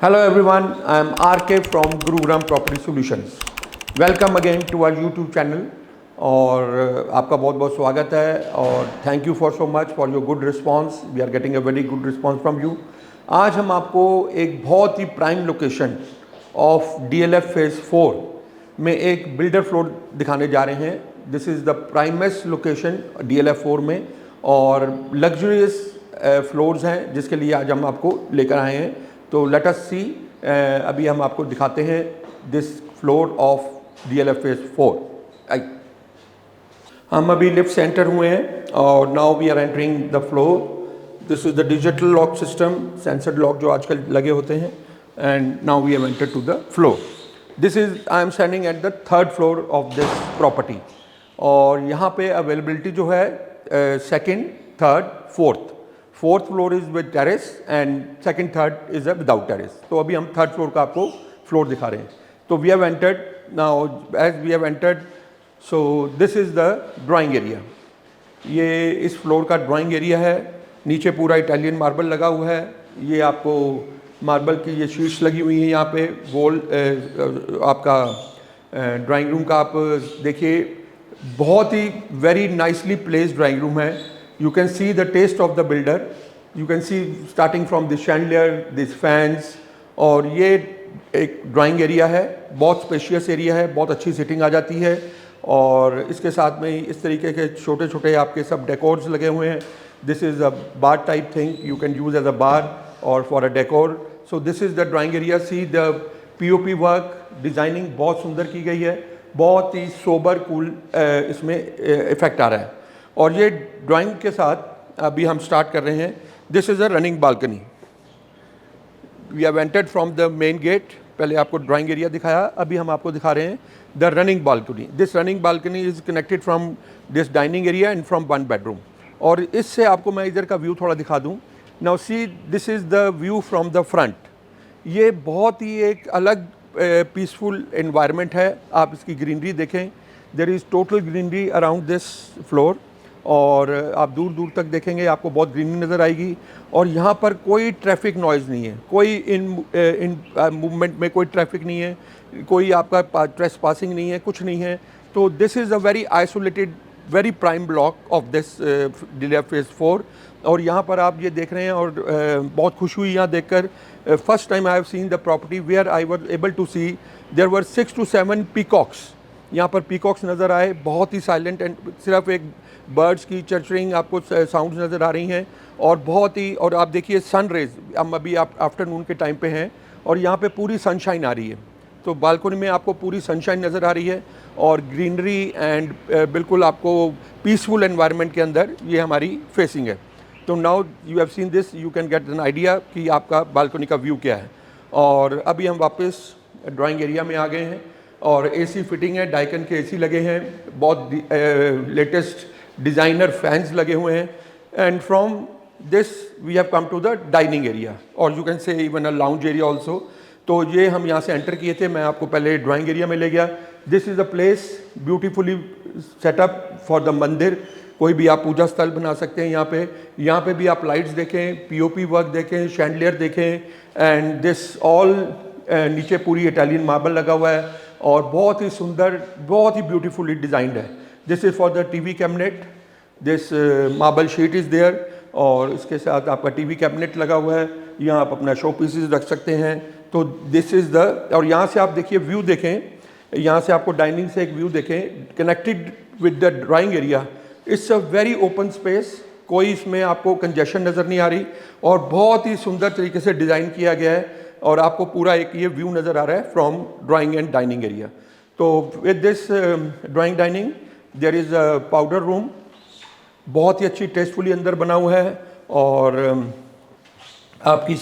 Hello everyone, I am RK from Gurugram Property Solutions. Welcome again to our YouTube channel और आपका बहुत बहुत स्वागत है और thank you for so much for your good response. We are getting a very good response from you. आज हम आपको एक बहुत ही prime location of DLF phase 4 में एक बिल्डर फ्लोर दिखाने जा रहे हैं. This is the primest location DLF 4 में और लग्जरियस फ्लोर्स हैं जिसके लिए आज हम आपको लेकर आए हैं. तो लेट अस सी, अभी हम आपको दिखाते हैं this floor of DLF phase 4. हम अभी लिफ्ट से एंटर हुए हैं और now we are entering the floor. This is the digital lock system, sensored lock जो आजकल लगे होते हैं. And now we have entered to the floor. This is I am standing at the third floor of this property और यहाँ पे availability जो है second, third, fourth floor is with terrace and second, third is without terrace. तो अभी हम third floor का आपको फ्लोर दिखा रहे हैं. तो we have entered now. As we have entered, so this is the drawing area. ये इस फ्लोर का ड्राइंग एरिया है. नीचे पूरा इटालियन मार्बल लगा हुआ है. ये आपको मार्बल की ये शीट्स लगी हुई हैं यहाँ पे. वॉल आपका ड्राइंग रूम का आप देखिए, बहुत ही very nicely placed drawing room है. You can see the taste of the builder. You can see starting from the chandelier, these fans. और ये एक ड्राइंग एरिया है, बहुत स्पेशियस एरिया है, बहुत अच्छी सीटिंग आ जाती है. और इसके साथ में इस तरीके के छोटे छोटे आपके सब डेकोर्स लगे हुए हैं. This is a bar type thing, you can use as a bar और for a decor. So this is the drawing area. See the POP work, designing बहुत सुंदर की गई है. बहुत ही सोबर कूल इसमें इफ़ेक्ट आ रहा है. और ये ड्राइंग के साथ अभी हम स्टार्ट कर रहे हैं. This is a running balcony. We have entered from the main gate. पहले आपको ड्राइंग एरिया दिखाया, अभी हम आपको दिखा रहे हैं the running balcony. This running balcony is connected from this dining area and from one bedroom. और इससे आपको मैं इधर का व्यू थोड़ा दिखा दूँ. Now see, this is the view from the front. ये बहुत ही एक अलग पीसफुल एनवायरनमेंट है. आप इसकी ग्रीनरी देखें. There is total greenery around this floor और आप दूर दूर तक देखेंगे आपको बहुत ग्रीनरी नज़र आएगी. और यहाँ पर कोई ट्रैफिक नॉइज़ नहीं है, कोई इन मूवमेंट में कोई ट्रैफिक नहीं है, कोई आपका ट्रेस पासिंग नहीं है, कुछ नहीं है. तो this is a very isolated, very prime block of this DLF phase 4. और यहाँ पर आप ये देख रहे हैं और बहुत खुश हुई यहाँ देखकर. First time I have seen the property where I was able to see there were 6 to 7 peacocks. यहाँ पर पीकॉक्स नज़र आए, बहुत ही साइलेंट एंड सिर्फ एक बर्ड्स की चर्चरिंग आपको साउंड्स नज़र आ रही हैं. और बहुत ही, और आप देखिए सन रेज, हम अभी आप आफ्टरनून के टाइम पे हैं और यहाँ पे पूरी सनशाइन आ रही है. तो बालकनी में आपको पूरी सनशाइन नज़र आ रही है और ग्रीनरी एंड बिल्कुल आपको पीसफुल एनवायरनमेंट के अंदर ये हमारी फेसिंग है. तो now you have seen this, you can get an idea कि आपका बालकनी का व्यू क्या है. और अभी हम वापस ड्राइंग एरिया में आ गए हैं और AC फिटिंग है. डाइकन के AC लगे हैं, बहुत लेटेस्ट डिज़ाइनर फैंस लगे हुए हैं. And from this we have come to the dining area और you can say even a lounge area also. तो ये हम यहाँ से एंटर किए थे. मैं आपको पहले ड्राइंग एरिया में ले गया. This is a place beautifully setup for the मंदिर. कोई भी आप पूजा स्थल बना सकते हैं यहाँ पे. यहाँ पे भी आप लाइट्स देखें, POP वर्क देखें, शैंडलियर देखें. एंड दिस ऑल नीचे पूरी इटालियन मार्बल लगा हुआ है और बहुत ही सुंदर, बहुत ही ब्यूटीफुली डिज़ाइंड है. This is for the TV cabinet. This marble sheet is there और इसके साथ आपका TV कैबिनेट लगा हुआ है. यहाँ आप अपना शो पीसेस रख सकते हैं. तो दिस इज़ द, और यहाँ से आप देखिए व्यू देखें. यहाँ से आपको डाइनिंग से एक व्यू देखें connected with the drawing area. It's a very open space. कोई इसमें आपको कंजेशन नज़र नहीं आ रही और बहुत ही सुंदर तरीके से डिज़ाइन किया गया है. और आपको पूरा एक ये व्यू नज़र आ रहा है from drawing and dining area. तो with this drawing dining there is a powder room. बहुत ही अच्छी टेस्टफुली अंदर बना हुआ है. और आपकी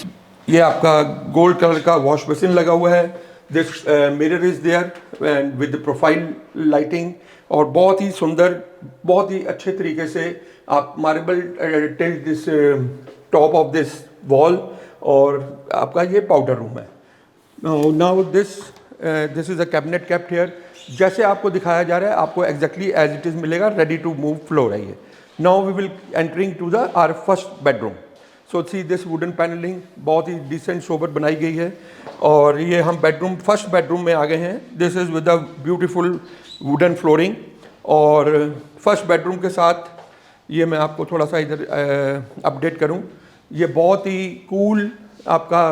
ये आपका गोल्ड कलर का वॉश बेसिन लगा हुआ है. This mirror is there and with profile lighting. और बहुत ही सुंदर, बहुत ही अच्छे तरीके से आप marble tilt this top of this wall. और आपका ये पाउडर रूम है. Now this is a cabinet kept here. जैसे आपको दिखाया जा रहा है आपको एग्जैक्टली एज इट इज़ मिलेगा. रेडी टू मूव फ्लोर है ये. Now we will entering to the our first bedroom. So see this wooden panelling बहुत ही डिसेंट सोबर बनाई गई है। और ये हम बेडरूम, फर्स्ट बेडरूम में आ गए हैं। This is with a beautiful wooden flooring. और फर्स्ट बेडरूम के साथ ये मैं आपको थोड़ा सा इधर अपडेट करूं, ये बहुत ही कूल आपका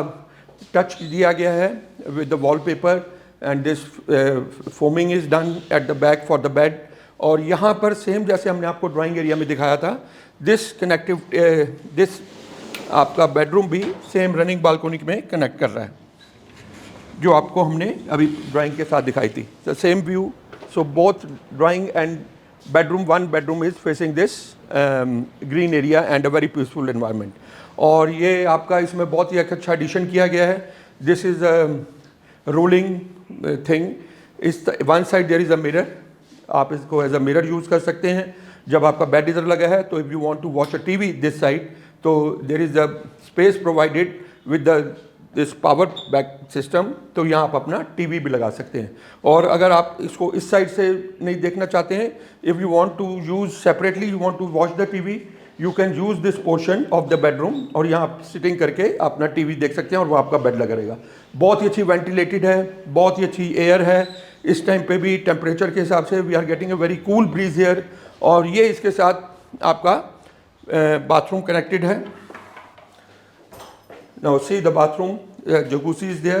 टच दिया गया है with the wallpaper and this foaming is done at the back for the bed. और यहाँ पर सेम जैसे हमने आपको ड्राइंग एरिया में दिखाया था, दिस आपका बेडरूम भी सेम रनिंग बालकोनी में कनेक्ट कर रहा है, जो आपको हमने अभी ड्राइंग के साथ दिखाई थी। The same view, so both drawing and bedroom, one bedroom is facing this green area and a very peaceful environment। और ये आपका इसमें बहुत ही अच्छा एडिशन किया गया है। This is a rolling thing. इस one side there is a mirror, आप इसको एज अ मिरर यूज़ कर सकते हैं। जब आपका बेड इधर लगा है तो if you want to watch a TV this side, तो there is a space provided with the this power back system, तो यहाँ आप अपना टीवी भी लगा सकते हैं। और अगर आप इसको इस साइड से नहीं देखना चाहते हैं, if you want to use separately, you want to watch the TV, you can use this portion of the bedroom, और यहाँ आप सिटिंग करके अपना टीवी देख सकते हैं और वो आपका बेड लगा रहेगा। बहुत ही अच्छी वेंटिलेटेड है, बहुत ही अच्छी एयर है। इस टाइम पे भी टेम्परेचर के हिसाब से we are getting a very cool breeze here. और ये इसके साथ आपका बाथरूम कनेक्टेड है। Now see the bathroom, jacuzzi is there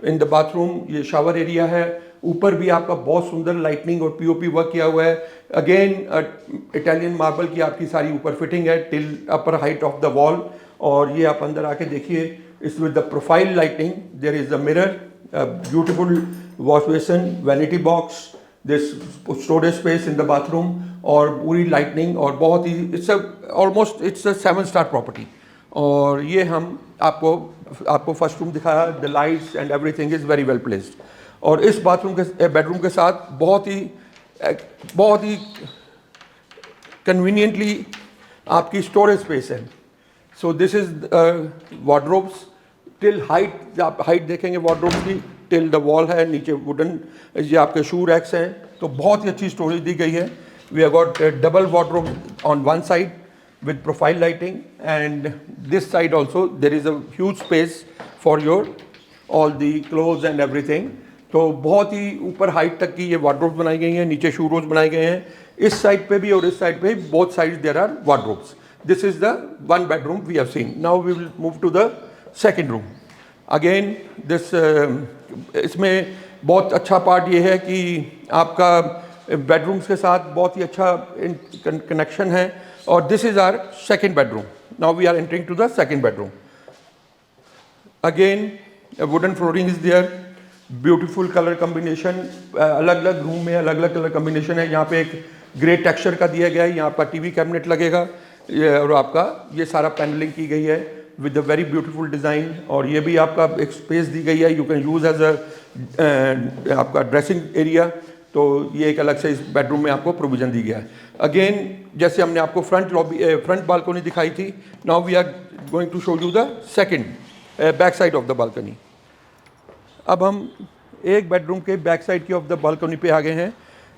in the bathroom। ये शावर एरिया है। ऊपर भी आपका बहुत सुंदर लाइटनिंग और पीओपी वर्क किया हुआ है। अगेन इटालियन मार्बल की आपकी सारी ऊपर फिटिंग है till upper height of the wall. और ये आप अंदर आके देखिए, इस with the profile lighting, there is a mirror, beautiful wash basin, vanity box, this storage space in the bathroom, और पूरी लाइटनिंग, और बहुत ही it's almost it's a 7 star property. और ये हम आपको फर्स्ट रूम दिखाया, the lights and everything is very well placed. और इस बाथरूम के बेडरूम के साथ बहुत ही कन्वीनियंटली आपकी स्टोरेज स्पेस है। सो this is wardrobes till height, आप हाइट देखेंगे वार्डरोब्स की टिल द वॉल है। नीचे वुडन ये आपके शू रैक्स हैं, तो बहुत ही अच्छी स्टोरेज दी गई है। We have got double wardrobe on one side with profile lighting, and this side also there is a huge space for your all the clothes and everything। तो बहुत ही ऊपर हाइट तक की ये वार्डरोब्स बनाई गई हैं, नीचे शू रोज बनाए गए हैं। इस साइड पे भी और इस साइड पे भी, both sides there are wardrobes. This is the one bedroom we have seen. Now we will move to the second room. Again this इसमें बहुत अच्छा पार्ट ये है कि आपका बेडरूम्स के साथ बहुत ही अच्छा कनेक्शन है। और this is our second bedroom. Now we are entering to the second bedroom. Again wooden flooring is there, beautiful colour combination, अलग अलग रूम में अलग अलग कलर कॉम्बिनेशन है। यहाँ पे एक ग्रे टेक्सचर का दिया गया है, यहाँ पर टीवी कैबिनेट लगेगा, और आपका ये सारा पैनलिंग की गई है with a very beautiful design. और ये भी आपका एक स्पेस दी गई है, you can use as a आपका ड्रेसिंग एरिया। तो ये एक अलग से इस बेडरूम में आपको प्रोविज़न दी गया है। अगेन जैसे हमने आपको फ्रंट बालकनी दिखाई थी, now we are going to show you the second back side of the balcony. अब हम एक बेडरूम के बैक साइड की ऑफ द बालकनी पे आ गए हैं,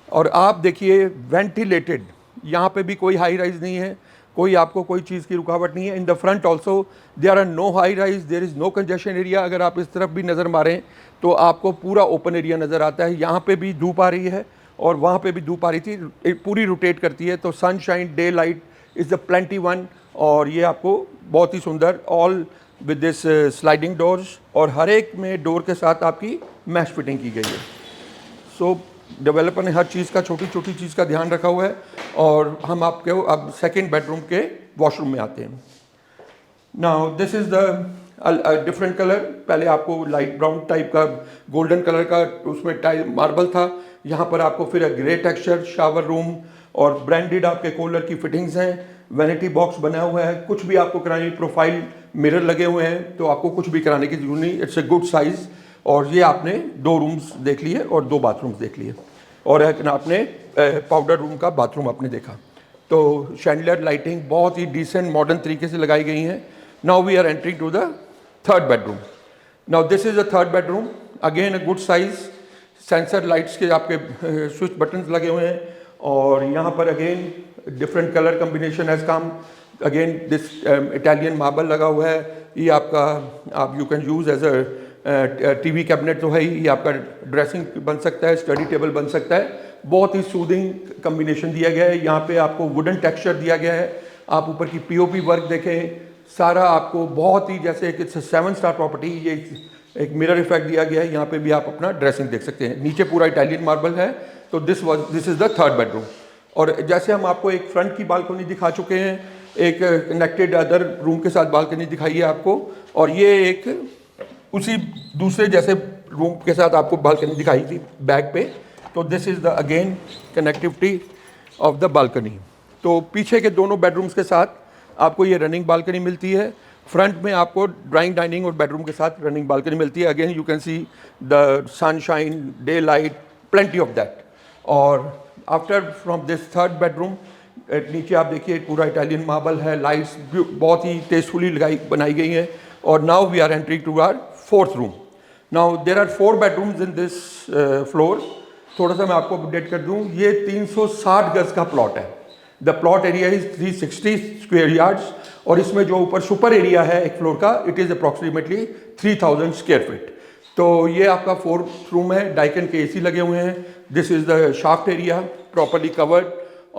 और आप देखिए वेंटिलेटेड, यहाँ पे भी कोई हाई राइज नहीं है, कोई आपको कोई चीज़ की रुकावट नहीं है। In the front also there are no high rise, there is no congestion area. अगर आप इस तरफ भी नज़र मारें तो आपको पूरा ओपन एरिया नज़र आता है। यहाँ पे भी धूप आ रही है और वहाँ पे भी धूप आ रही थी, पूरी रोटेट करती है। तो sunshine, day light is the plenty one. और ये आपको बहुत ही सुंदर all with this sliding doors, और हर एक में डोर के साथ आपकी मैश फिटिंग की गई है। सो डेवलपर ने हर चीज़ का, छोटी छोटी चीज़ का ध्यान रखा हुआ है। और हम आपके अब सेकंड बेडरूम के वॉशरूम में आते हैं। Now this is the different colour. पहले आपको लाइट ब्राउन टाइप का गोल्डन कलर का उसमें टाइल मार्बल था, यहाँ पर आपको फिर ग्रे टेक्सचर, शावर रूम और ब्रांडेड आपके कूलर की फिटिंग्स हैं। वैनिटी बॉक्स बना हुआ है, कुछ भी आपको कराने, प्रोफाइल मिरर लगे हुए हैं, तो आपको कुछ भी कराने की जरूरत नहीं। It's a good size. और ये आपने 2 रूम्स देख लिए और 2 बाथरूम्स देख लिए, और आपने पाउडर रूम का बाथरूम आपने देखा। तो शैंडलर लाइटिंग बहुत ही डिसेंट मॉडर्न तरीके से लगाई गई हैं। Now we are entering to the third bedroom. Now this is a third bedroom, again a good size, sensor lights के आपके स्विच बटन्स लगे हुए हैं। और यहाँ पर again different colour combination has come. Again this Italian marble लगा हुआ है। ये आपका आप you can use as a TV cabinet तो है ही, ये आपका ड्रेसिंग बन सकता है, स्टडी टेबल बन सकता है। बहुत ही सूदिंग कम्बिनेशन दिया गया है। यहाँ पे आपको वुडन टेक्सचर दिया गया है। आप ऊपर की पीओपी वर्क देखें, सारा आपको बहुत ही जैसे एक 7 स्टार प्रॉपर्टी। ये एक मिरर इफेक्ट दिया गया है। यहाँ पे भी आप अपना ड्रेसिंग देख सकते हैं। नीचे पूरा इटालियन मार्बल है। तो this is the third bedroom. और जैसे हम आपको एक फ्रंट की बालकनी दिखा चुके हैं, एक कनेक्टेड अदर रूम के साथ बालकनी दिखाई है आपको, और ये एक उसी दूसरे जैसे रूम के साथ आपको बालकनी दिखाई थी बैक पे। तो this is the again connectivity of the balcony. तो पीछे के दोनों बेडरूम्स के साथ आपको ये रनिंग बालकनी मिलती है। फ्रंट में आपको ड्राइंग डाइनिंग और बेडरूम के साथ रनिंग बालकनी मिलती है। Again you can see the sunshine, day light, plenty of that. और after from this third bedroom, नीचे आप देखिए पूरा इटालियन मार्बल है, लाइट्स बहुत ही टेस्टफुली बनाई गई हैं। और now we are entering to our fourth room. Now there are 4 bedrooms in this floor. थोड़ा सा मैं आपको अपडेट कर दूं, ये 360 गज का प्लॉट है। The plot area is 360 square yards, और इसमें जो ऊपर सुपर एरिया है एक फ्लोर का, it is approximately 3000 square feet. तो ये आपका 4th रूम है। डाइकन के एसी लगे हुए हैं। This is the shaft area, properly covered.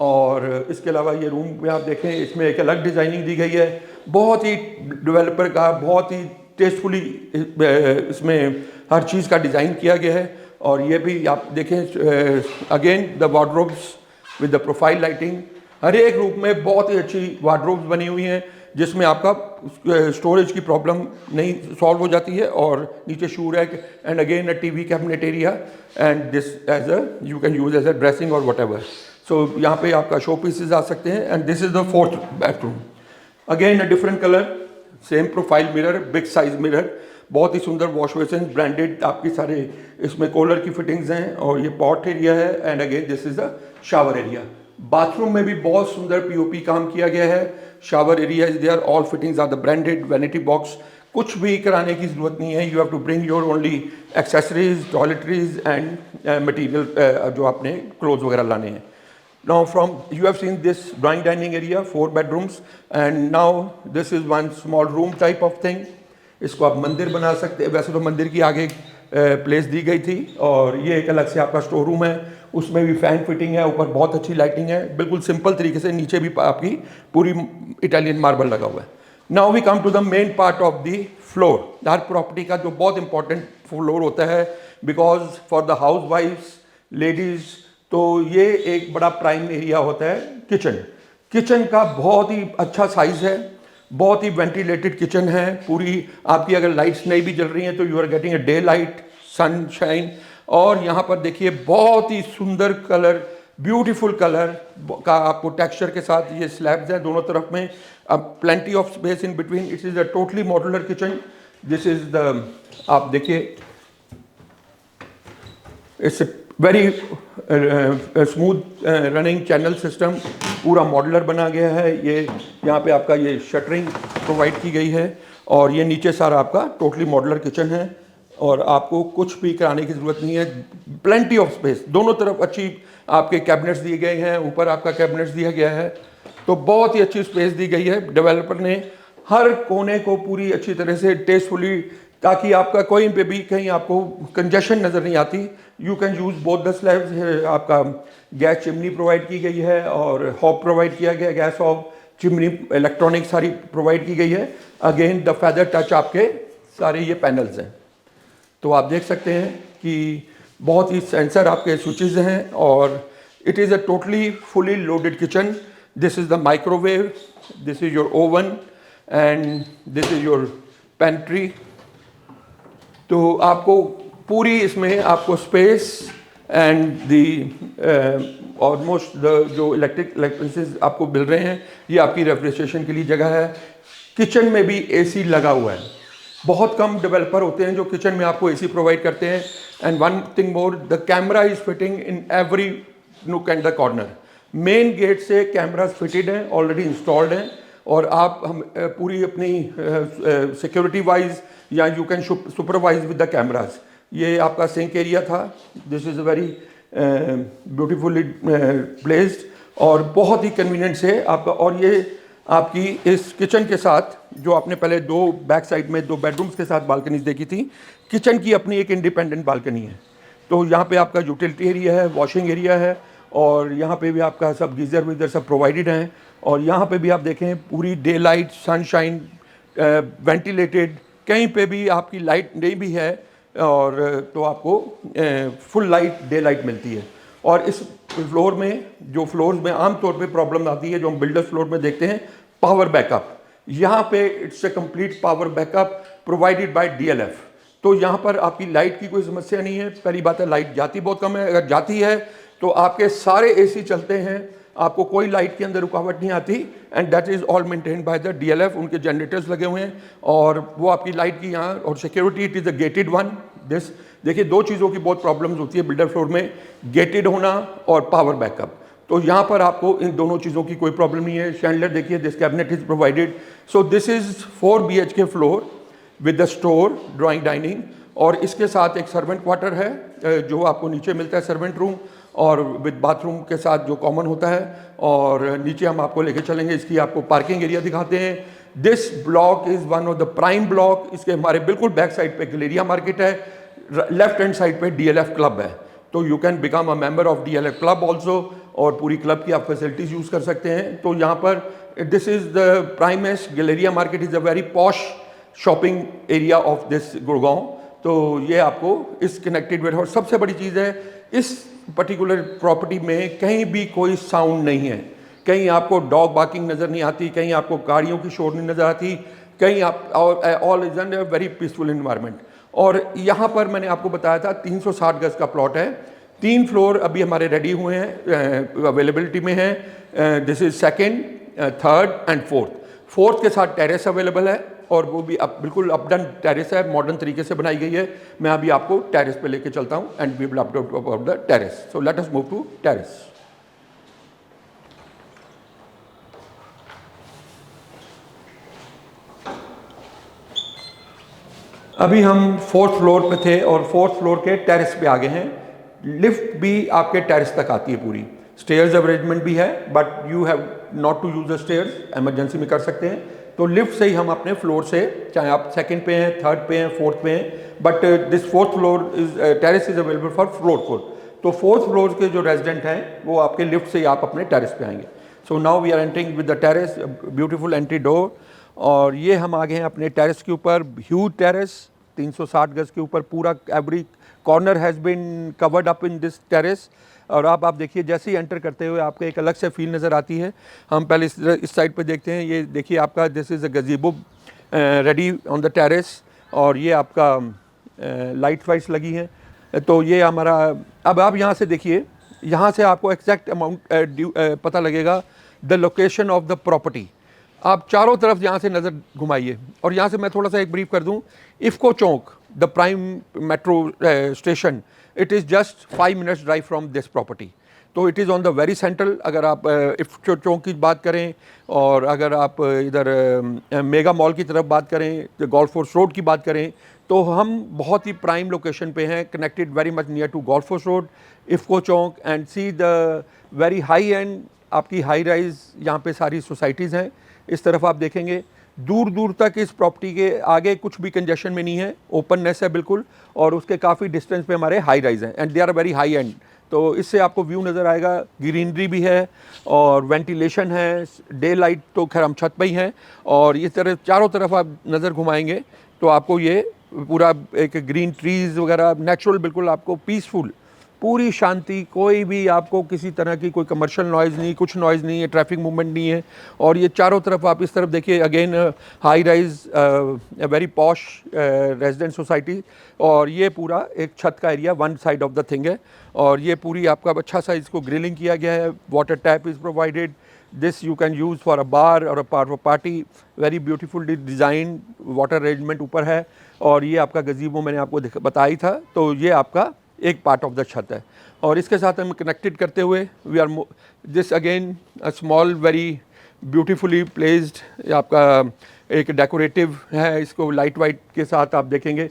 और इसके अलावा ये रूम में आप देखें, इसमें एक अलग डिज़ाइनिंग दी गई है। बहुत ही डेवलपर का बहुत ही टेस्टफुली इसमें हर चीज़ का डिज़ाइन किया गया है। और ये भी आप देखें, again the wardrobes with the profile lighting. हर एक रूम में बहुत ही अच्छी वार्डरोब्स बनी हुई हैं, जिसमें आपका स्टोरेज की प्रॉब्लम नहीं सॉल्व हो जाती है। और नीचे shoe rack and again a TV cabinet area, and this as a you can use as a dressing और व्हाटएवर। सो यहाँ पे आपका शो पीसेज आ सकते हैं। And this is the 4th bedroom. Again a different colour, same profile mirror, big size mirror, बहुत ही सुंदर वॉश बेसिन, ब्रांडेड आपकी सारे इसमें कॉलर की फिटिंग्स हैं। और ये पॉट एरिया है। And again this is the shower area. Bathroom में भी बहुत सुंदर पीओपी काम किया गया है। Shower area is there, all fittings are the branded, vanity box, कुछ भी कराने की जरूरत नहीं है। You have to bring your only accessories, toiletries and material जो आपने क्लोथ वगैरह लाने हैं। Now from you have seen this drawing dining area, 4 bedrooms, and now this is one small room type of thing. इसको आप मंदिर बना सकते हैं। वैसे तो मंदिर की आगे प्लेस दी गई थी, और ये एक अलग से आपका स्टोर रूम है। उसमें भी फैन फिटिंग है, ऊपर बहुत अच्छी लाइटिंग है, बिल्कुल सिंपल तरीके से। नीचे भी आपकी पूरी इटालियन मार्बल लगा हुआ है। Now we come to the main part of the floor. हर प्रॉपर्टी का जो बहुत इंपॉर्टेंट फ्लोर होता है, बिकॉज फॉर द हाउस वाइफ्स, लेडीज़, तो ये एक बड़ा प्राइम एरिया होता है किचन। किचन का बहुत ही अच्छा साइज है, बहुत ही वेंटिलेटेड किचन है। पूरी आपकी अगर लाइट्स नहीं भी जल रही हैं तो you are getting a daylight, sunshine. और यहाँ पर देखिए बहुत ही सुंदर कलर, ब्यूटीफुल कलर का आपको टेक्सचर के साथ ये स्लैब्स हैं दोनों तरफ में। अब plenty of space in between. It is a totally modular kitchen. This is the, आप देखिए, it's very smooth running channel system, पूरा मॉडुलर बना गया है। ये यहाँ पे आपका ये शटरिंग प्रोवाइड की गई है, और ये नीचे सारा आपका टोटली मॉडुलर किचन है। और आपको कुछ भी कराने की ज़रूरत नहीं है। प्लेंटी ऑफ स्पेस, दोनों तरफ अच्छी आपके कैबिनेट्स दिए गए हैं, ऊपर आपका कैबिनेट्स दिया गया है। तो बहुत ही अच्छी स्पेस दी गई है डेवलपर ने, हर कोने को पूरी अच्छी तरह से टेस्टफुली, ताकि आपका कोई पे भी कहीं आपको कंजेशन नज़र नहीं आती। You can use both the slabs. आपका गैस चिमनी प्रोवाइड की गई है, और हॉब प्रोवाइड किया गया, गैस हॉब, चिमनी, इलेक्ट्रॉनिक सारी प्रोवाइड की गई है। अगेन द फेदर टच आपके सारे ये पैनल्स हैं। तो आप देख सकते हैं कि बहुत ही सेंसर आपके स्विचेस हैं, और it is a totally fully loaded kitchen. This is the microwave, this is your oven, and this is your pantry. तो आपको पूरी इसमें आपको space and the almost the जो इलेक्ट्रिक इलेक्ट्रिसिटीज आपको मिल रहे हैं, ये आपकी रेफ्रिजरेशन के लिए जगह है। किचन में भी एसी लगा हुआ है। बहुत कम डेवलपर होते हैं जो किचन में आपको एसी प्रोवाइड करते हैं। And one thing more, the camera is fitting in every nook and the corner. Main gate से कैमराज फिटेड हैं, ऑलरेडी इंस्टॉल्ड हैं, और आप हम पूरी अपनी सिक्योरिटी वाइज या you can supervise with the cameras. ये आपका सिंक एरिया था। This is a very beautifully placed, और बहुत ही कन्वीनियंट से आपका। और ये आपकी इस किचन के साथ, जो आपने पहले दो बैक साइड में दो बेडरूम्स के साथ बालकनीज देखी थी, किचन की अपनी एक इंडिपेंडेंट बालकनी है। तो यहाँ पे आपका यूटिलिटी एरिया है, वॉशिंग एरिया है, और यहाँ पे भी आपका सब गीज़र वीज़र सब प्रोवाइडेड हैं। और यहाँ पे भी आप देखें पूरी डे लाइट, सनशाइन, वेंटिलेटेड, कहीं पे भी आपकी लाइट नहीं भी है और तो आपको फुल लाइट, डे लाइट मिलती है। और इस फ्लोर में, जो फ्लोर्स में आमतौर पे प्रॉब्लम आती है, जो हम बिल्डर फ्लोर में देखते हैं, पावर बैकअप, यहाँ पे it's a complete power backup provided by DLF. तो यहाँ पर आपकी लाइट की कोई समस्या नहीं है। पहली बात है, लाइट जाती बहुत कम है, अगर जाती है तो आपके सारे एसी चलते हैं, आपको कोई लाइट के अंदर रुकावट नहीं आती, and that is all maintained by the DLF. उनके जनरेटर्स लगे हुए हैं और वो आपकी लाइट की यहाँ, और security it is a gated one. This देखिए, दो चीज़ों की बहुत प्रॉब्लम्स होती है बिल्डर फ्लोर में, गेटेड होना और पावर बैकअप। तो यहाँ पर आपको इन दोनों चीज़ों की कोई प्रॉब्लम नहीं है। शैंडलर देखिए, this cabinet is provided. So this is 4 BHK floor with the store, drawing, dining, और इसके साथ एक सर्वेंट क्वार्टर है जो आपको नीचे मिलता है, सर्वेंट रूम, और विद बाथरूम के साथ जो कॉमन होता है। और नीचे हम आपको लेके चलेंगे, इसकी आपको पार्किंग एरिया दिखाते हैं। This block is one of the prime block. इसके हमारे बिल्कुल बैक साइड पे गलेरिया मार्केट है, लेफ्ट हैंड साइड पे डीएलएफ क्लब है। तो you can become a member of DLF club also, और पूरी क्लब की आप फैसिलिटीज़ यूज़ कर सकते हैं। तो यहाँ पर this is the प्राइमेस्ट Galleria market, is a very posh shopping area of this Gurgaon. तो ये आपको इस कनेक्टेड विद, और सबसे बड़ी चीज़ है, इस पर्टिकुलर प्रॉपर्टी में कहीं भी कोई साउंड नहीं है। कहीं आपको डॉग बार्किंग नज़र नहीं आती, कहीं आपको गाड़ियों की शोर नहीं नज़र आती, कहीं आप, all is an very peaceful environment. और यहाँ पर मैंने आपको बताया था 360 गज का प्लॉट है। 3 फ्लोर अभी हमारे रेडी हुए हैं, अवेलेबिलिटी में हैं। This is second, third and fourth के साथ टेरेस अवेलेबल है, और वो भी अब बिल्कुल अपडन टेरेस है, मॉडर्न तरीके से बनाई गई है। मैं अभी आपको टेरेस पे लेके चलता हूँ, and we will update about the terrace. So let us move to terrace. अभी हम 4th फ्लोर पे थे और 4th फ्लोर के टेरेस पे आ गए हैं। लिफ्ट भी आपके टेरेस तक आती है पूरी, स्टेयर्स अरेंजमेंट भी है, but you have not to use the stairs, emergency में कर सकते हैं। तो लिफ्ट से ही हम अपने फ्लोर से, चाहे आप सेकंड पे हैं, थर्ड पे हैं, फोर्थ पे हैं, but this 4th floor is terrace is available for floor 4। तो 4th फ्लोर के जो रेजिडेंट हैं वो आपके लिफ्ट से ही आप अपने टेरेस पे आएंगे। So now we are entering with the terrace, beautiful entry door, और ये हम आ गए हैं अपने टेरेस के ऊपर। ह्यूज टेरेस, 360 गज के ऊपर, पूरा every corner has been covered up in this terrace. और आप देखिए, जैसे ही एंटर करते हुए आपको एक अलग से फील नज़र आती है। हम पहले इस साइड पे देखते हैं, ये देखिए आपका this is a gazebo ready on the terrace, और ये आपका लाइट वाइट्स लगी हैं। तो ये हमारा, अब आप यहाँ से देखिए, यहाँ से आपको एग्जैक्ट अमाउंट पता लगेगा the location of the property. आप चारों तरफ यहाँ से नज़र घुमाइए, और यहाँ से मैं थोड़ा सा एक ब्रीफ कर दूँ। IFFCO Chowk, the prime metro station, it is just 5 minutes drive from this property. तो it is on the very central. अगर आप इफ़को चौक की बात करें, और अगर आप इधर मेगा मॉल की तरफ बात करें, तो गोल्फ कोर्स रोड की बात करें, तो हम बहुत ही प्राइम लोकेशन पे हैं, connected very much near to golf course road, IFFCO Chowk, and see the very high end आपकी हाई राइज यहाँ पे सारी सोसाइटीज़ हैं। इस तरफ आप देखेंगे, दूर दूर तक इस प्रॉपर्टी के आगे कुछ भी कंजेशन में नहीं है, ओपननेस है बिल्कुल, और उसके काफ़ी डिस्टेंस पे हमारे हाई राइज हैं, and they are very high end. तो इससे आपको व्यू नज़र आएगा, ग्रीनरी भी है और वेंटिलेशन है, डे लाइट तो खैर हम छत पे ही हैं, और इस तरह चारों तरफ आप नज़र घुमाएंगे तो आपको ये पूरा एक ग्रीन ट्रीज़ वगैरह, नेचुरल, बिल्कुल आपको पीसफुल, पूरी शांति, कोई भी आपको किसी तरह की कोई कमर्शियल नॉइज़ नहीं, कुछ नॉइज़ नहीं है, ट्रैफिक मूवमेंट नहीं है। और ये चारों तरफ आप इस तरफ देखिए, again high rise, very posh resident society, और ये पूरा एक छत का area one side of the thing है। और ये पूरी आपका अच्छा सा इसको ग्रिलिंग किया गया है, water tap is provided, this you can use for a bar और a party, very beautiful design, water arrangement ऊपर है। और ये आपका गज़ीबो मैंने आपको बताई था, तो ये आपका एक पार्ट ऑफ द छत है। और इसके साथ हम कनेक्टेड करते हुए we are this again a small very beautifully placed, आपका एक डेकोरेटिव है, इसको लाइट वाइट के साथ आप देखेंगे।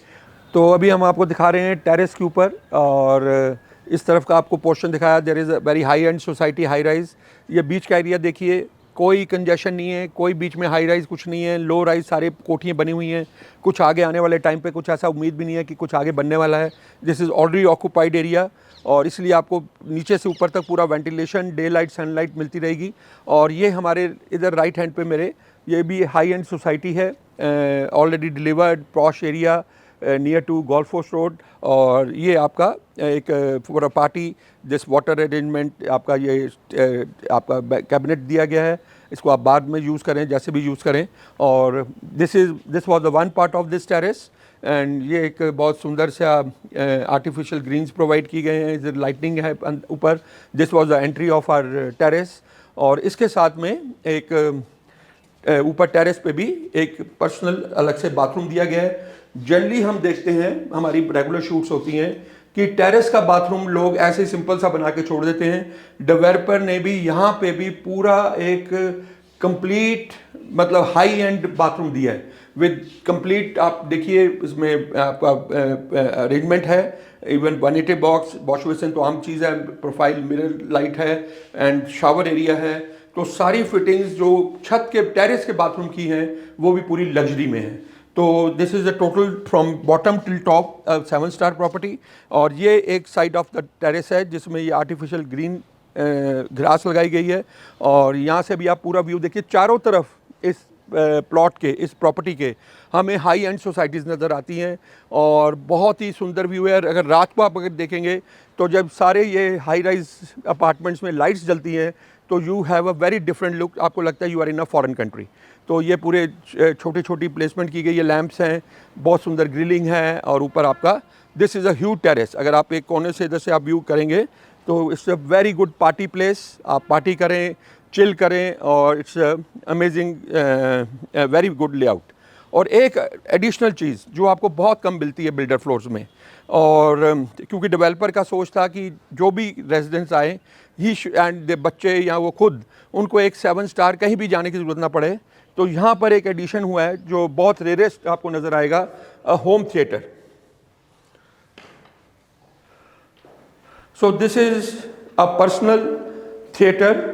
तो अभी हम आपको दिखा रहे हैं टेरेस के ऊपर, और इस तरफ का आपको पोर्शन दिखाया, there is a very high end society, high rise. ये बीच का एरिया देखिए, कोई कंजेशन नहीं है, कोई बीच में हाई राइज कुछ नहीं है, लो राइज सारे कोठियाँ बनी हुई हैं। कुछ आगे आने वाले टाइम पे कुछ ऐसा उम्मीद भी नहीं है कि कुछ आगे बनने वाला है। This is already occupied area और इसलिए आपको नीचे से ऊपर तक पूरा वेंटिलेशन, डे लाइट, सनलाइट मिलती रहेगी। और ये हमारे इधर राइट हैंड पे मेरे ये भी हाई एंड सोसाइटी है, already delivered, posh area near to golf course road. और ये आपका एक for a party this water arrangement आपका ये आपका कैबिनेट दिया गया है, इसको आप बाद में यूज़ करें, जैसे भी यूज़ करें। और this was the one part of this terrace and ये एक बहुत सुंदर सा आर्टिफिशियल ग्रीन्स प्रोवाइड की गए हैं, इधर लाइटनिंग है ऊपर। This was the entry of our terrace और इसके साथ में एक ऊपर टेरेस पे भी एक पर्सनल अलग से बाथरूम दिया गया है। जनरली हम देखते हैं, हमारी रेगुलर शूट्स होती हैं कि टेरेस का बाथरूम लोग ऐसे सिंपल सा बना के छोड़ देते हैं। डेवलपर ने भी यहाँ पे भी पूरा एक कंप्लीट मतलब हाई एंड बाथरूम दिया है विद कंप्लीट, आप देखिए इसमें आपका अरेंजमेंट है, even vanity box, wash basin तो आम चीज़ है, प्रोफाइल मिरर लाइट है एंड शावर एरिया है। तो सारी फिटिंग्स जो छत के टेरेस के बाथरूम की हैं वो भी पूरी लग्जरी में है। तो this is a total from bottom till top 7 star property. और ये एक साइड ऑफ द टेरेस है जिसमें ये आर्टिफिशियल ग्रीन ग्रास लगाई गई है। और यहाँ से भी आप पूरा व्यू देखिए, चारों तरफ इस प्लॉट के, इस प्रॉपर्टी के हमें हाई एंड सोसाइटीज़ नज़र आती हैं और बहुत ही सुंदर व्यू है। अगर रात को आप अगर देखेंगे तो जब सारे ये हाई राइज अपार्टमेंट्स में लाइट्स जलती हैं तो you have a very different look, आपको लगता है you are in a foreign country. तो ये पूरे छोटी छोटी प्लेसमेंट की गई, ये लैंप्स हैं, बहुत सुंदर ग्रिलिंग है और ऊपर आपका this is a huge terrace. अगर आप एक कोने से इधर से आप व्यू करेंगे तो it's a very good party place, आप पार्टी करें, चिल करें और it's amazing very good layout. और एक एडिशनल चीज़ जो आपको बहुत कम मिलती है बिल्डर फ्लोर्स में, और क्योंकि डेवलपर का सोच था कि जो भी रेजिडेंट्स आए ही एंड बच्चे या वो खुद, उनको एक 7 स्टार कहीं भी जाने की ज़रूरत ना पड़े, तो यहाँ पर एक एडिशन हुआ है जो बहुत रेयरेस्ट आपको नज़र आएगा, a home theatre. So this is a personal theatre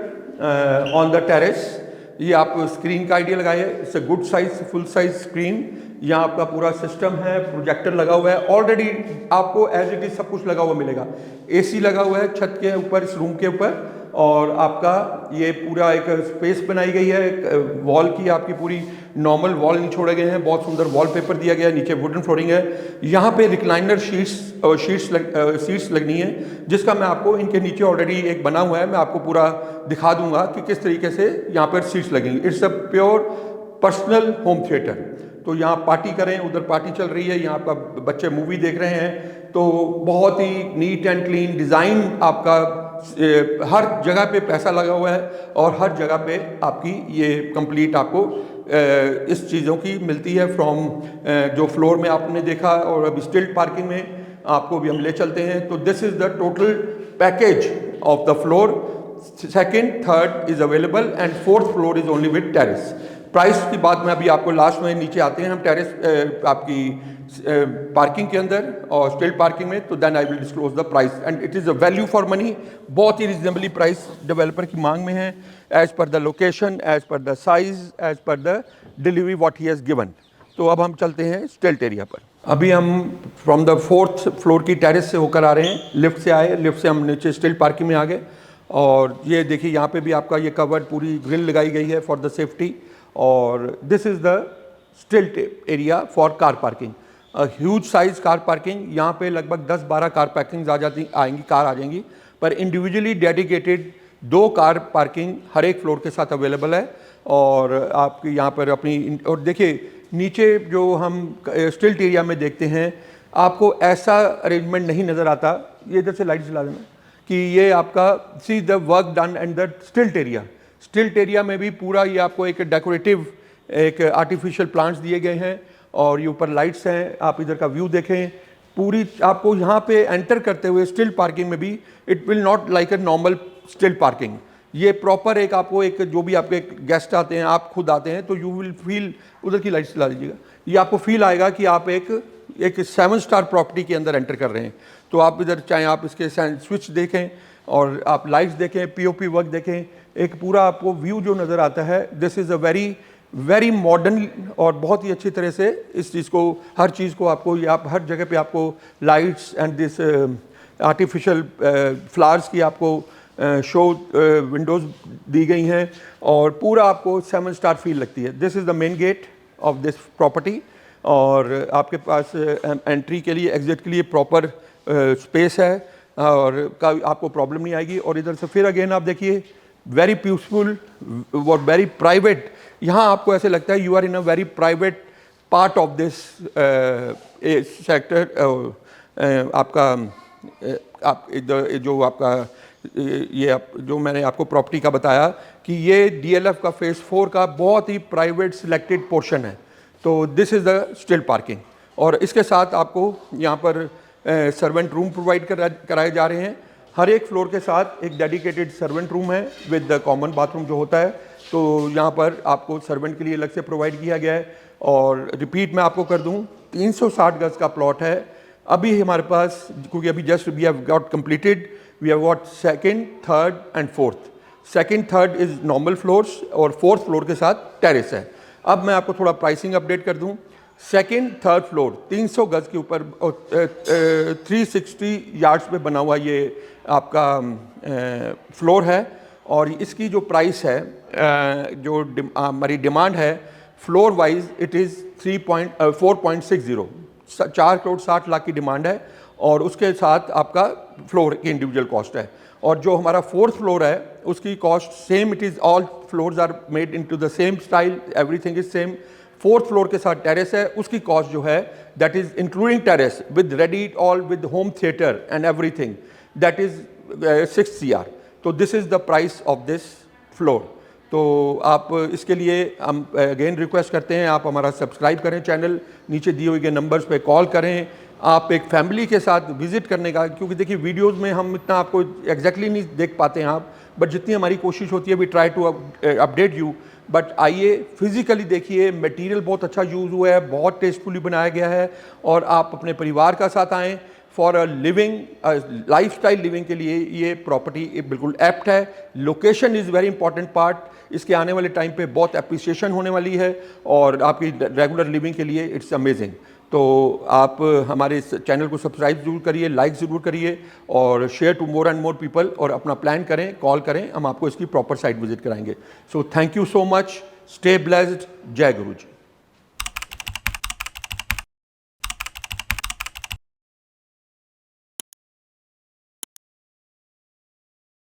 on the terrace. ये आप स्क्रीन का आइडिया लगाए, it's a good size, full size screen. यहाँ आपका पूरा सिस्टम है, प्रोजेक्टर लगा हुआ है, ऑलरेडी आपको एज इट इज सब कुछ लगा हुआ मिलेगा। एसी लगा हुआ है छत के ऊपर, इस रूम के ऊपर। और आपका ये पूरा एक स्पेस बनाई गई है, वॉल की आपकी पूरी नॉर्मल वॉल नहीं छोड़े गए हैं, बहुत सुंदर वॉलपेपर दिया गया है, नीचे वुडन फ्लोरिंग है। यहाँ पे रिक्लाइनर सीट्स लगनी है, जिसका मैं आपको इनके नीचे ऑलरेडी एक बना हुआ है, मैं आपको पूरा दिखा दूंगा कि किस तरीके से यहाँ पर सीट्स लगेंगी। It's a pure personal home theatre. तो यहाँ पार्टी करें, उधर पार्टी चल रही है, यहाँ पर बच्चे मूवी देख रहे हैं, तो बहुत ही नीट एंड क्लीन डिज़ाइन आपका, हर जगह पे पैसा लगा हुआ है और हर जगह पे आपकी ये कंप्लीट आपको इस चीज़ों की मिलती है। फ्रॉम जो फ्लोर में आपने देखा और अभी स्टिल्ट पार्किंग में आपको भी हम ले चलते हैं। तो this is the total package of the floor. Second, third is available and fourth floor is only with terrace. Price की बात में अभी आपको लास्ट में नीचे आते हैं हम टेरेस आपकी पार्किंग के अंदर और स्टिल्ट पार्किंग में, तो then I will disclose the price and it is a value for money. बहुत ही रिजनेबली प्राइस डेवलपर की मांग में है, as per the location, as per the size, as per the delivery what he has given. तो अब हम चलते हैं स्टिल्ट एरिया पर। अभी हम फ्रॉम द 4th फ्लोर की टेरेस से होकर आ रहे हैं, लिफ्ट से आए, लिफ्ट से हम नीचे स्टिल्ट पार्किंग में आ गए। और ये देखिए यहाँ पे भी आपका ये कवर्ड पूरी ग्रिल लगाई गई है फॉर द सेफ्टी। और दिस इज़ द स्टिल्ट area for car parking, huge size car parking. यहाँ पे लगभग 10-12 कार पार्किंग आएंगी, कार आ जाएंगी, पर इंडिविजुअली डेडिकेटेड 2 कार पार्किंग हर एक फ्लोर के साथ अवेलेबल है। और आपकी यहाँ पर अपनी, और देखिए नीचे जो हम स्टिल्ट एरिया में देखते हैं, आपको ऐसा अरेंजमेंट नहीं नज़र आता, ये इधर से लाइट जला देना, कि ये आपका see the work done and the स्टिल्ट एरिया। स्टिल्ट एरिया में भी पूरा ये आपको एक डेकोरेटिव, एक आर्टिफिशियल प्लांट्स दिए गए हैं और ये ऊपर लाइट्स हैं। आप इधर का व्यू देखें, पूरी आपको यहाँ पे एंटर करते हुए स्टिल्ट पार्किंग में भी it will not like a normal स्टिल्ट पार्किंग। ये प्रॉपर एक आपको एक जो भी आपके गेस्ट आते हैं, आप खुद आते हैं, तो यू विल फील, उधर की लाइट्स चला दीजिएगा, ये आपको फील आएगा कि आप एक 7 स्टार प्रॉपर्टी के अंदर एंटर कर रहे हैं। तो आप इधर चाहे आप इसके स्विच देखें, और आप लाइट्स देखें, पीओपी वर्क देखें, एक पूरा आपको व्यू जो नज़र आता है, this is a very modern और बहुत ही अच्छी तरह से इस चीज़ को, हर चीज़ को आपको, आप हर जगह पे आपको lights and this artificial flowers की आपको शो विंडोज़ दी गई हैं और पूरा आपको 7 स्टार फील लगती है। This is the main gate of this property और आपके पास एंट्री के लिए, एग्जिट के लिए प्रॉपर स्पेस है और आपको प्रॉब्लम नहीं आएगी। और इधर से फिर अगेन आप देखिए, वेरी पीसफुल और वेरी प्राइवेट, यहाँ आपको ऐसे लगता है you are in a very private part of this sector. आपका आप जो आपका ये जो मैंने आपको प्रॉपर्टी का बताया कि ये डीएलएफ का फेज़ 4 का बहुत ही प्राइवेट सिलेक्टेड पोर्शन है। तो this is the still parking और इसके साथ आपको यहाँ पर सर्वेंट रूम प्रोवाइड कराए जा रहे हैं। हर एक फ्लोर के साथ एक डेडिकेटेड सर्वेंट रूम है विद द कॉमन बाथरूम जो होता है, तो यहाँ पर आपको सर्वेंट के लिए अलग से प्रोवाइड किया गया है। और रिपीट मैं आपको कर दूँ, 360 गज का प्लॉट है। अभी हमारे पास, क्योंकि अभी just we have got completed, we have got second, third and fourth. Second third is normal floors और फोर्थ फ्लोर के साथ टेरेस है। अब मैं आपको थोड़ा प्राइसिंग अपडेट कर दूं। सेकंड थर्ड फ्लोर 300 गज के ऊपर 360 यार्ड्स पे बना हुआ ये आपका फ्लोर है और इसकी जो प्राइस है, जो हमारी डिमांड है floor wise, it is 4.60, 4 crore 60 lakh की डिमांड है और उसके साथ आपका फ्लोर की इंडिविजुअल कॉस्ट है। और जो हमारा फोर्थ फ्लोर है उसकी cost same, it is all floors are made into the same style, everything is same. Fourth floor के साथ टेरेस है, उसकी कॉस्ट जो है that is including terrace with ready all with home theatre and everything, that is 6 CR। तो this is the price of this floor. तो आप इसके लिए हम अगेन रिक्वेस्ट करते हैं, आप हमारा सब्सक्राइब करें चैनल, नीचे दिए हुए नंबर्स पे कॉल करें, आप एक फैमिली के साथ विजिट करने का, क्योंकि देखिए वीडियोस में हम इतना आपको एग्जैक्टली नहीं देख पाते हैं आप, बट जितनी हमारी कोशिश होती है we try to update you. But आइए फिजिकली देखिए, मटेरियल बहुत अच्छा यूज़ हुआ है, बहुत टेस्टफुली बनाया गया है और आप अपने परिवार का साथ आएँ for a living, lifestyle living के लिए ये प्रॉपर्टी बिल्कुल एप्ट है। Location is very important part, इसके आने वाले टाइम पे बहुत अप्रिसिएशन होने वाली है और आपकी रेगुलर लिविंग के लिए इट्स अमेजिंग। तो आप हमारे इस चैनल को सब्सक्राइब जरूर करिए, लाइक ज़रूर करिए और share to more and more people, और अपना प्लान करें, कॉल करें, हम आपको इसकी प्रॉपर साइट विजिट कराएंगे। So thank you so much, stay blessed, जय गुरु जी।